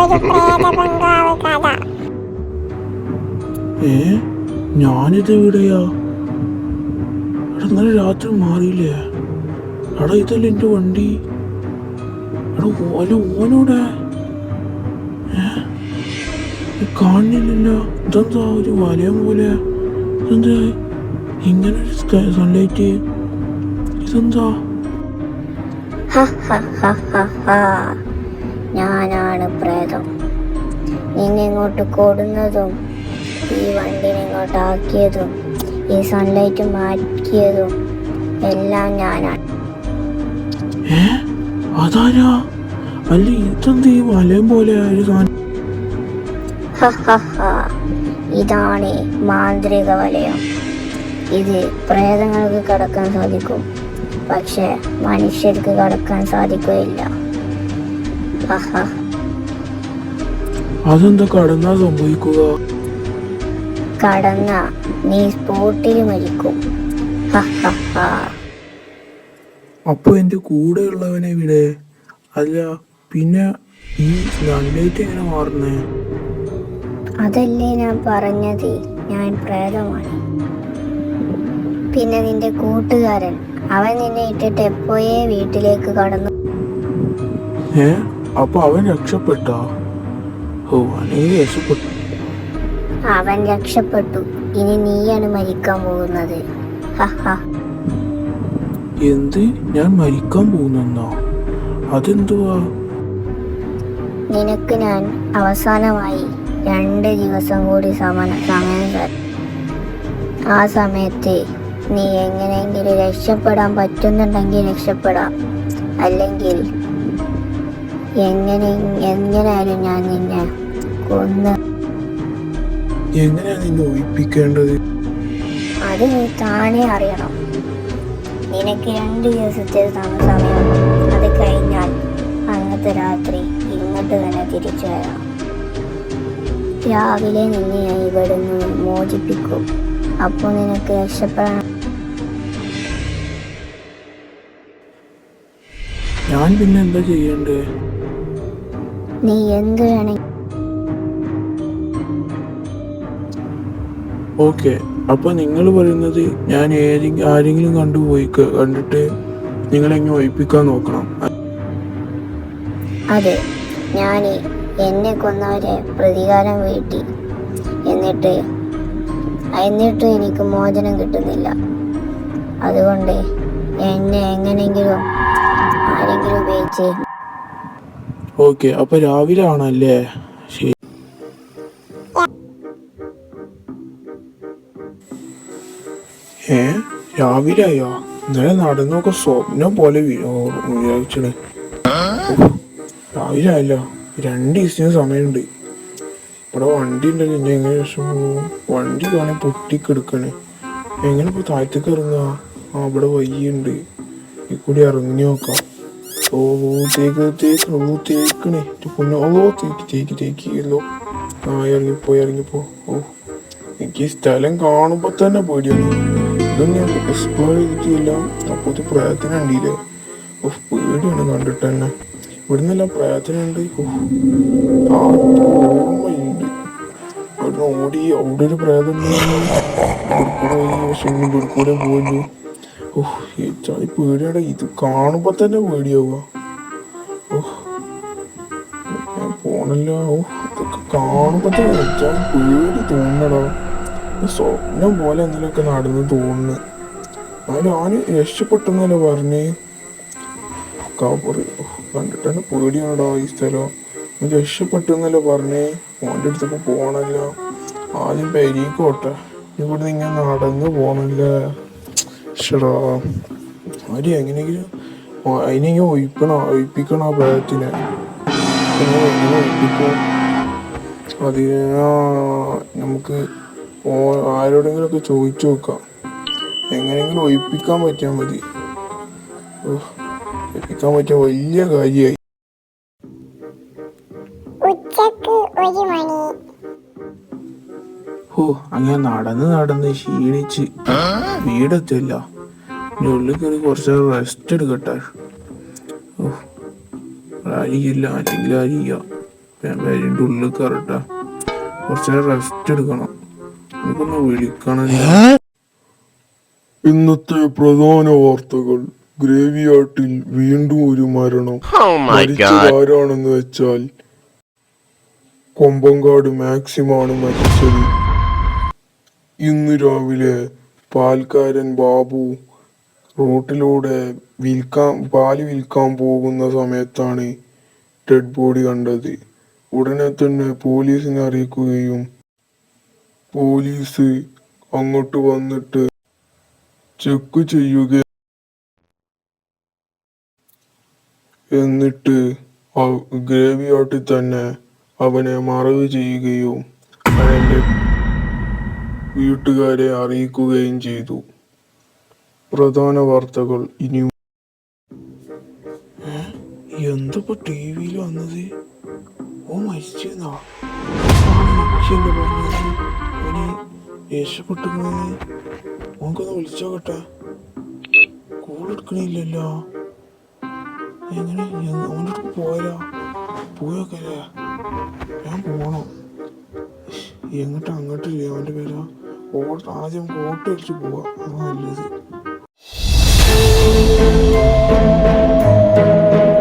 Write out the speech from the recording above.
ഒരു പ്രേത ബംഗ്ലാവ് കഥ. ഞാനിത് എവിടെയാ? ഇന്നലെ രാത്രി മാറിയില്ലേ? എടാ ഇതല്ലേ എൻ്റെ വണ്ടി. എടാ ഓനോടെ കാണുന്നില്ലല്ലോ. ഇതെന്താ ഒരു വലയം പോലെ? ഇതെന്താ ഇങ്ങനെ സൺലൈറ്റ്? ഇതെന്താ? ഞാനാണ് പ്രേതം. നിന്നിങ്ങോട്ട് കൊടുന്നതും ഈ വണ്ടിനെ ഇങ്ങോട്ട് ആക്കിയതും ഈ സൺലൈറ്റ് മാറ്റിയതും എല്ലാം ഞാനാണ്. അതാരാ? അല്ല ഇതെന്ത് ഈ വലയം പോലെ ഒരു സാധനം? ഇതാണ് മാന്ത്രിക വലയം. ഇത് പ്രേതങ്ങൾക്ക് കടക്കാൻ സാധിക്കും, പക്ഷെ മനുഷ്യർക്ക് കടക്കാൻ സാധിക്കുകയില്ല. അതെന്താ കടന്നാ സംഭവിക്കുക? കടന്ന നീ സ്പോട്ടിൽ മരിക്കും. അപ്പൊ എന്റെ കൂടെയുള്ളവനെ വിടെ? അല്ല പിന്നെ ഈ സൺലൈറ്റ് എങ്ങനെ മാറുന്നേ? അതല്ലേ ഞാൻ പറഞ്ഞത്, ഞാൻ പ്രേതമാണ്. പിന്നെ നിന്റെ കൂട്ടുകാരൻ, അവൻ നിന്നെ ഇട്ടിട്ട് എപ്പോഴേ വീട്ടിലേക്ക് കടന്നു. അപ്പൊ അവൻ രക്ഷപ്പെട്ടോ? രക്ഷപ്പെട്ടു. അവൻ രക്ഷപ്പെട്ടു. ഇനി നീയാണ് മരിക്കാൻ പോകുന്നത്. എന്ത്? ഞാൻ മരിക്കാൻ പോകുന്നോ? അതെന്തുവാ? നിനക്ക് ഞാൻ അവസാനമായി 2 ദിവസം കൂടി സമയം തരാം. ആ സമയത്ത് നീ എങ്ങനെയെങ്കിലും രക്ഷപ്പെടാൻ പറ്റുന്നുണ്ടെങ്കിൽ രക്ഷപ്പെടാം, അല്ലെങ്കിൽ എങ്ങനെയായാലും ഞാൻ നിന്നെ കൊന്ന്. എങ്ങനെയാ നിന്നെ ഒഴിപ്പിക്കേണ്ടത്? അത് നീ താനേ അറിയണം. നിനക്ക് 2 ദിവസത്തെ സമയം. അത് കഴിഞ്ഞാൽ അന്നത്തെ രാത്രി ഇങ്ങോട്ട് തന്നെ തിരിച്ചു വരാം. രാവിലെ നിന്നെ ഞാൻ ഇവിടുന്ന് മോചിപ്പിക്കും. അപ്പോൾ നിനക്ക് രക്ഷപ്പെടണം. ഞാൻ പിന്നെ എന്താ ചെയ്യണ്ടേ? നീ എന്ത് വേണമെങ്കിൽ. ഓക്കെ, അപ്പൊ നിങ്ങൾ പറയുന്നത് ഞാൻ ആരെങ്കിലും കണ്ടിട്ട് നിങ്ങളെങ്ങനെ ഒഴിപ്പിക്കാൻ നോക്കണം? അതെ, ഞാൻ എന്നെ കൊന്നവരെ പ്രതികാരം വീട്ടി. എന്നിട്ടും എനിക്ക് മോചനം കിട്ടുന്നില്ല. അതുകൊണ്ട് എന്നെ എങ്ങനെയെങ്കിലും ആരെങ്കിലും ഉപയോഗിച്ച്. ഓക്കെ, അപ്പൊ രാവിലെ ആണല്ലേ? ശരി. രാവിലെ ആയോ? ഇന്നലെ നടന്നൊക്കെ സ്വപ്നം പോലെ വിചാരിച്ചത്. രാവിലെ ആയല്ലോ. 2 ദിവസത്തിന് സമയമുണ്ട്. ഇവിടെ വണ്ടി ഉണ്ടല്ലോ. ഇനി എങ്ങനെ വണ്ടി കാണാൻ പൊട്ടിക്കെടുക്കണേ. എങ്ങനെ ഇപ്പൊ താഴത്തേക്ക് ഇറങ്ങുക? ഇവിടെ വയ്യുണ്ട്. ഈ കൂടി ഇറങ്ങി നോക്കാം. തേക്കണേ തേക്കിയല്ലോ. ഇറങ്ങിപ്പോ. എനിക്ക് ഈ സ്ഥലം കാണുമ്പോ തന്നെ പേടിയാണ്. ഇതൊന്നും ഞാൻ എക്സ്പ്ലോർ ചെയ്തിട്ടില്ല. അപ്പൊ ഇത് പ്രയത്നണ്ടില്ലേ? പേടിയാണ് കണ്ടിട്ട് തന്നെ. ഇവിടുന്നെല്ലാം പ്രയത്നുണ്ട്. ഓർമ്മയുണ്ട് അവിടെ ഓടി. അവിടെ ഒരു പ്രേതം കൂടെ പോയല്ലോ. ചാടി പേടിയാടാ. ഇത് കാണുമ്പോ തന്നെ പേടിയാവുക. ഞാൻ പോണല്ലോ. ഇതൊക്കെ കാണുമ്പോ തന്നെ ചാടി പേടി തോന്നടാ. സ്വപ്നം പോലെ എന്തെങ്കിലുമൊക്കെ നടന്ന് തോന്നുന്നു. എന്നാലും ആന് രക്ഷപ്പെട്ടെന്നല്ലേ പറഞ്ഞേ. കണ്ടിട്ടാണ് പേടിയാണടാ ഈ സ്ഥലം. രക്ഷപ്പെട്ടെന്നല്ലേ പറഞ്ഞേ. മോൻ്റെ അടുത്തൊക്കെ പോണല്ലോ. ആദ്യം പെരീക്കോട്ടെ. ഇവിടുന്ന് ഇങ്ങനെ നടന്ന് പോണല്ലേ. ഷടാ, ആര് എങ്ങനെയെങ്കിലും അതിനെങ്ങനെ ഒഴിപ്പിക്കണം ആ ഭയത്തിനെ. എങ്ങനെ ഒഴിപ്പിക്കും? അതിന് നമുക്ക് ആരോടെങ്കിലുമൊക്കെ ചോദിച്ചു നോക്കാം. എങ്ങനെയെങ്കിലും ഒഴിപ്പിക്കാൻ പറ്റിയാൽ മതി. ഒഴിപ്പിക്കാൻ പറ്റിയ വലിയ കാര്യമായി. അങ്ങനെ നടന്ന് ക്ഷീണിച്ച് വീടെത്തില്ല. ഇനി ഉള്ളിൽ കയറി കുറച്ച് റെസ്റ്റ് എടുക്കട്ടെ. അരിയില്ല, അല്ലെങ്കിൽ അരിയ പേരിൻ്റെ ഉള്ളിൽ കയറട്ടെ. കുറച്ച് നേരം റെസ്റ്റ് എടുക്കണം. നമുക്കൊന്ന് വിളിക്കണം. ഇന്നത്തെ പ്രധാന വാർത്തകൾ. ഗ്രേവിയാട്ടിൽ വീണ്ടും ഒരു മരണം. മരിച്ചത് ആരാണെന്ന് വെച്ചാൽ കൊമ്പങ്കാട് മാക്സിമാണ് മരിച്ചത്. ഇന്ന് രാവിലെ പാൽക്കാരൻ ബാബു റോട്ടിലൂടെ പാല് വിൽക്കാൻ പോകുന്ന സമയത്താണ് ഡെഡ് ബോഡി കണ്ടത്. ഉടനെ തന്നെ പോലീസിനെ അറിയിക്കുകയും പോലീസ് അങ്ങോട്ട് വന്നിട്ട് ചെക്ക് ചെയ്യുക, എന്നിട്ട് ഗ്രേവിയാട്ടിൽ തന്നെ അവനെ മറവ് ചെയ്യുകയും അവൻ്റെ വീട്ടുകാരെ അറിയിക്കുകയും ചെയ്തു. പ്രധാന വാർത്തകൾ ഇനിയും. എന്തപ്പോ ടി വിയിൽ വന്നത്? ഓ മരിച്ചെന്നാ പറഞ്ഞത്. അവന് രക്ഷപ്പെട്ടിരുന്നത്. ഓനക്കൊന്ന് വിളിച്ചോക്കട്ടെ. കോൾ എടുക്കണില്ലല്ലോ. എങ്ങനെ അവനോട് പോയോക്കല്ലേ? ഞാൻ പോണോ? എങ്ങോട്ടാ? അങ്ങോട്ടില്ലേ അവൻ്റെ പേരാ? ആദ്യം ഫോട്ടോ അടിച്ച് പോവാ. നല്ലത്.